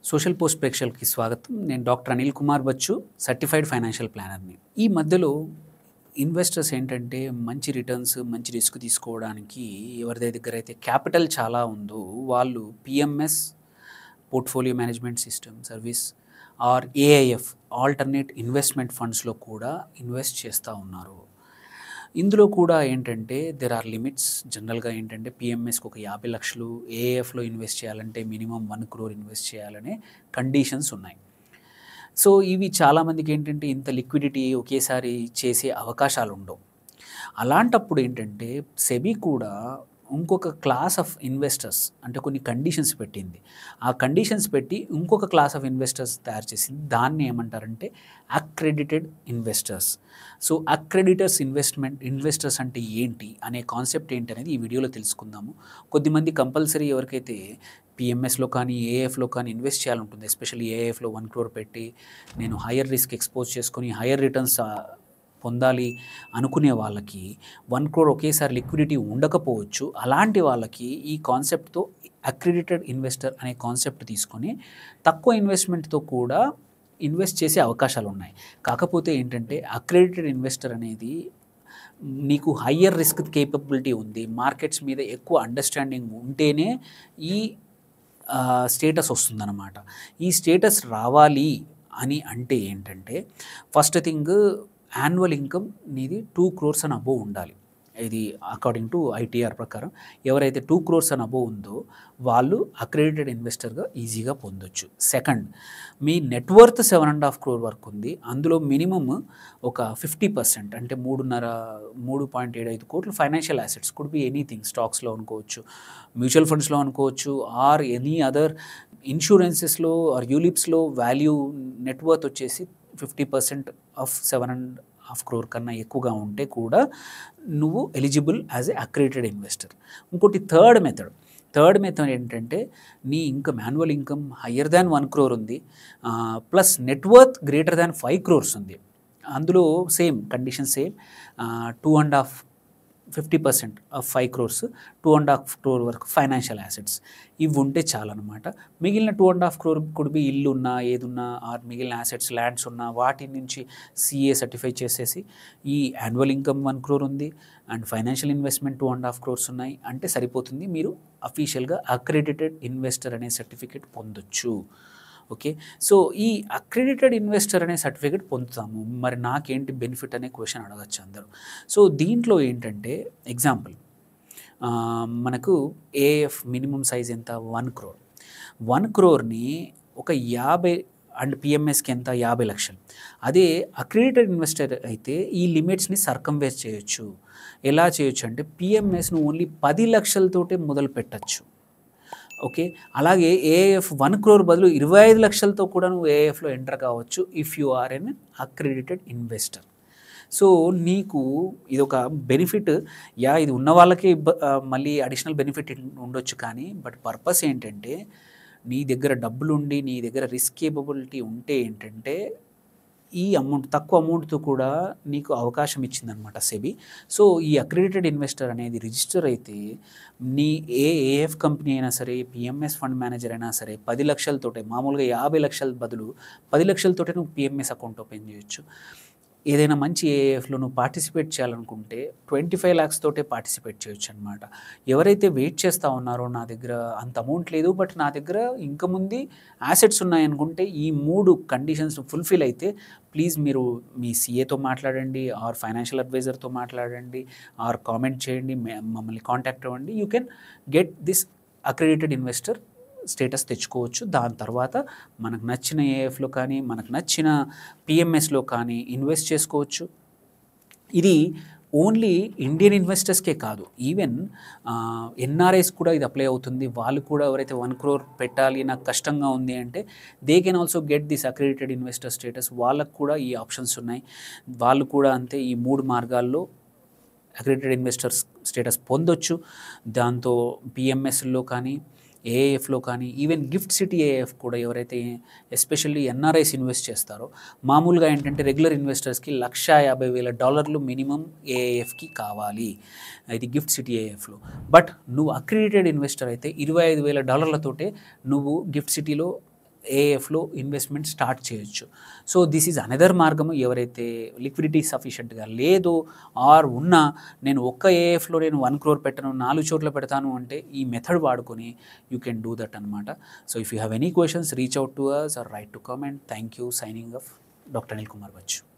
Social post ప్రేక్షకులకి స్వాగతం. నేను doctor Anil Kumar Bachchu, certified financial ప్లానర్‌ని. ఈ మధ్యలో ఇన్వెస్టర్స్ ఏంటంటే మంచి రిటర్న్స్, మంచి రిస్క్ తీసుకోవడానికి ఎవరి దగ్గరైతే క్యాపిటల్ చాలా ఉందో వాళ్ళు PMS portfolio management system service or AIF alternate investment ఫండ్స్‌లో కూడా ఇన్వెస్ట్ చేస్తా ఉన్నారు. ఇందులో కూడా ఏంటంటే దేర్ ఆర్ లిమిట్స్. జనరల్‌గా ఏంటంటే పీఎంఎస్‌కి ఒక 50,00,000, ఏఏఎఫ్‌లో ఇన్వెస్ట్ చేయాలంటే మినిమమ్ 1 క్రోర్ ఇన్వెస్ట్ చేయాలనే కండిషన్స్ ఉన్నాయి. సో ఇవి చాలామందికి ఏంటంటే ఇంత లిక్విడిటీ ఒకేసారి చేసే అవకాశాలుండవు. అలాంటప్పుడు ఏంటంటే సెబీ కూడా ఇంకొక క్లాస్ ఆఫ్ ఇన్వెస్టర్స్ అంటే కొన్ని కండిషన్స్ పెట్టింది. ఆ కండిషన్స్ పెట్టి ఇంకొక క్లాస్ ఆఫ్ ఇన్వెస్టర్స్ తయారు చేసింది. దాన్ని ఏమంటారంటే అక్రెడిటెడ్ ఇన్వెస్టర్స్. సో అక్రెడిటర్స్ ఇన్వెస్టర్స్ అంటే ఏంటి అనే కాన్సెప్ట్ ఏంటి అనేది ఈ వీడియోలో తెలుసుకుందాము. కొద్దిమంది కంపల్సరీ ఎవరికైతే పీఎంఎస్‌లో కానీ, ఏఎఫ్‌లో కానీ ఇన్వెస్ట్ చేయాలనుంటుంది. ఎస్పెషల్లీ ఏఎఫ్‌లో 1 క్రోర్ పెట్టి నేను హైయర్ రిస్క్ ఎక్స్‌పోజ్ చేసుకొని హైయర్ రిటర్న్స్ పొందాలి అనుకునే వాళ్ళకి 1 క్రోర్ ఒకేసారి లిక్విడిటీ ఉండకపోవచ్చు. అలాంటి వాళ్ళకి ఈ కాన్సెప్ట్‌తో అక్రెడిటెడ్ ఇన్వెస్టర్ అనే కాన్సెప్ట్ తీసుకొని తక్కువ ఇన్వెస్ట్‌మెంట్‌తో కూడా ఇన్వెస్ట్ చేసే అవకాశాలున్నాయి. కాకపోతే ఏంటంటే అక్రెడిటెడ్ ఇన్వెస్టర్ అనేది నీకు హయ్యర్ రిస్క్ కేపబిలిటీ ఉంది, మార్కెట్స్ మీద ఎక్కువ అండర్‌స్టాండింగ్ ఉంటేనే ఈ స్టేటస్ వస్తుందన్నమాట. ఈ స్టేటస్ రావాలి అని అంటే ఏంటంటే ఫస్ట్ థింగ్ యాన్యువల్ ఇన్కమ్ నీది 2 క్రోర్స్ అండ్ అబోవ్ ఉండాలి. ఇది అకార్డింగ్ టు ఐటీఆర్ ప్రకారం ఎవరైతే 2 క్రోర్స్ అండ్ అబోవ్ ఉందో వాళ్ళు అక్రెడిటెడ్ ఇన్వెస్టర్గా ఈజీగా పొందొచ్చు. సెకండ్, మీ నెట్వర్త్ 7.5 క్రోర్ వరకు ఉంది. అందులో మినిమమ్ ఒక 50% అంటే 3.75 కోట్లు financial assets could be anything. స్టాక్స్లో అనుకోవచ్చు, మ్యూచువల్ ఫండ్స్లో అనుకోవచ్చు, ఆర్ ఎనీ అదర్ ఇన్సూరెన్సెస్లో ఆర్ యూలిప్స్లో వాల్యూ నెట్వర్త్ వచ్చేసి 50% ఆఫ్ 7.5 క్రోర్ కన్నా ఎక్కువగా ఉంటే కూడా నువ్వు eligible as a accredited investor. ఇంకోటి థర్డ్ మెథడ్ ఏంటంటే నీ income annual income higher than 1 crore ఉంది, plus net worth greater than 5 crores ఉంది. అందులో same condition same 50% of 5 crores, 2.5 crore వరకు ఫైనాన్షియల్ అసెట్స్ ఇవి ఉంటే చాలన్నమాట. మిగిలిన 2.5 క్రోర్ కుడ్ బి ఇల్లు ఉన్నా ఏదున్నా ఆర్ మిగిలిన అసెట్స్ ల్యాండ్స్ ఉన్నా వాటి నుంచి సిఏ సర్టిఫై చేసేసి ఈ యాన్యువల్ ఇన్కమ్ 1 క్రోర్ ఉంది అండ్ ఫైనాన్షియల్ ఇన్వెస్ట్మెంట్ 2.5 క్రోర్స్ ఉన్నాయి అంటే సరిపోతుంది. మీరు అఫీషియల్గా అక్రెడిటెడ్ ఇన్వెస్టర్ అనే సర్టిఫికేట్ పొందొచ్చు. ఓకే, సో ఈ అక్రెడిటెడ్ ఇన్వెస్టర్ అనే సర్టిఫికేట్ పొందుతాము, మరి నాకేంటి బెనిఫిట్ అనే క్వశ్చన్ అడగచ్చు అందరూ. సో దీంట్లో ఏంటంటే ఎగ్జాంపుల్ మనకు ఏఎఫ్ మినిమం సైజ్ ఎంత 1 క్రోర్. 1 క్రోర్ని ఒక 50 అండ్ పిఎంఎస్కి ఎంత 50 లక్షలు. అదే అక్రెడిటెడ్ ఇన్వెస్టర్ అయితే ఈ లిమిట్స్ని సర్కంవేర్ చేయొచ్చు. ఎలా చేయొచ్చు అంటే పిఎంఎస్ను ఓన్లీ 10 లక్షలతోటే మొదలు పెట్టచ్చు. ఓకే, అలాగే ఏఎఫ్ 1 క్రోర్ బదులు 25 లక్షలతో కూడా నువ్వు ఏఎఫ్లో ఎంటర్ కావచ్చు if you are an accredited investor. So నీకు ఇదొక బెనిఫిట్. ఇది ఉన్న వాళ్ళకి మళ్ళీ అడిషనల్ బెనిఫిట్ ఉండొచ్చు, కానీ బట్ పర్పస్ ఏంటంటే నీ దగ్గర డబ్బులుండి నీ దగ్గర రిస్క్ కేపబిలిటీ ఉంటే ఏంటంటే ఈ అమౌంట్ తక్కువ అమౌంట్తో కూడా నీకు అవకాశం ఇచ్చిందనమాట సెబీ. సో ఈ అక్రెడిటెడ్ ఇన్వెస్టర్ అనేది రిజిస్టర్ అయితే నీ ఏఎఫ్ కంపెనీ అయినా సరే, పిఎంఎస్ ఫండ్ మేనేజర్ అయినా సరే 10 లక్షలతోటే, మామూలుగా 50 లక్షల బదులు 10 లక్షలతోటే నువ్వు పిఎంఎస్ అకౌంట్ ఓపెన్ చేయొచ్చు. ఏదైనా మంచి ఏఎఫ్లో నువ్వు పార్టిసిపేట్ చేయాలనుకుంటే 25 lakhs తోటే పార్టిసిపేట్ చేయొచ్చు అనమాట. ఎవరైతే వెయిట్ చేస్తూ ఉన్నారో నా దగ్గర అంత అమౌంట్ లేదు బట్ నా దగ్గర ఇన్కమ్ ఉంది, యాసెట్స్ ఉన్నాయనుకుంటే ఈ 3 కండిషన్స్ ఫుల్ఫిల్ అయితే ప్లీజ్ మీరు మీ సిఏతో మాట్లాడండి ఆర్ ఫైనాన్షియల్ అడ్వైజర్తో మాట్లాడండి ఆర్ కామెంట్ చేయండి, మమ్మల్ని కాంటాక్ట్ అవ్వండి. You can get this accredited investor status తెచ్చుకోవచ్చు. దాని తర్వాత మనకు నచ్చిన ఏఎఫ్లో కానీ మనకు నచ్చిన పిఎంఎస్లో కానీ ఇన్వెస్ట్ చేసుకోవచ్చు. ఇది ఓన్లీ ఇండియన్ ఇన్వెస్టర్స్కే కాదు, ఈవెన్ ఎన్ఆర్ఐస్ కూడా ఇది అప్లై అవుతుంది. వాళ్ళు కూడా ఎవరైతే 1 క్రోర్ పెట్టాలి నాకు కష్టంగా ఉంది అంటే they can also get this accredited investor status. వాళ్ళకు కూడా ఈ ఆప్షన్స్ ఉన్నాయి. వాళ్ళు కూడా అంతే ఈ 3 మార్గాల్లో అక్రెడిటెడ్ ఇన్వెస్టర్స్ స్టేటస్ పొందొచ్చు. దాంతో పిఎంఎస్లో కానీ ఏఎఫ్లో కానీ ఈవెన్ గిఫ్ట్ సిటీ ఏఎఫ్ కూడా ఎవరైతే ఎస్పెషల్లీ ఎన్ఆర్ఐస్ ఇన్వెస్ట్ చేస్తారో, మామూలుగా ఏంటంటే రెగ్యులర్ ఇన్వెస్టర్స్కి $150,000 మినిమం ఏఎఫ్కి కావాలి, ఇది గిఫ్ట్ సిటీ ఏఎఫ్లో. బట్ నువ్వు అక్రెడిటెడ్ ఇన్వెస్టర్ అయితే $25,000 నువ్వు గిఫ్ట్ సిటీలో ఏఎఫ్లో ఇన్వెస్ట్మెంట్ స్టార్ట్ చేయొచ్చు. సో దిస్ ఈజ్ అనదర్ మార్గము. ఎవరైతే లిక్విడిటీ సఫిషియెంట్గా లేదు ఆర్ ఉన్నా నేను ఒక్క ఏఎఫ్లో నేను 1 crore పెట్టను 4 చోట్ల పెడతాను అంటే ఈ మెథడ్ వాడుకొని యూ కెన్ డూ దట్ అనమాట. So if you have any questions reach out to us or write to comment. Thank you. Signing off doctor Anil Kumar Bachu.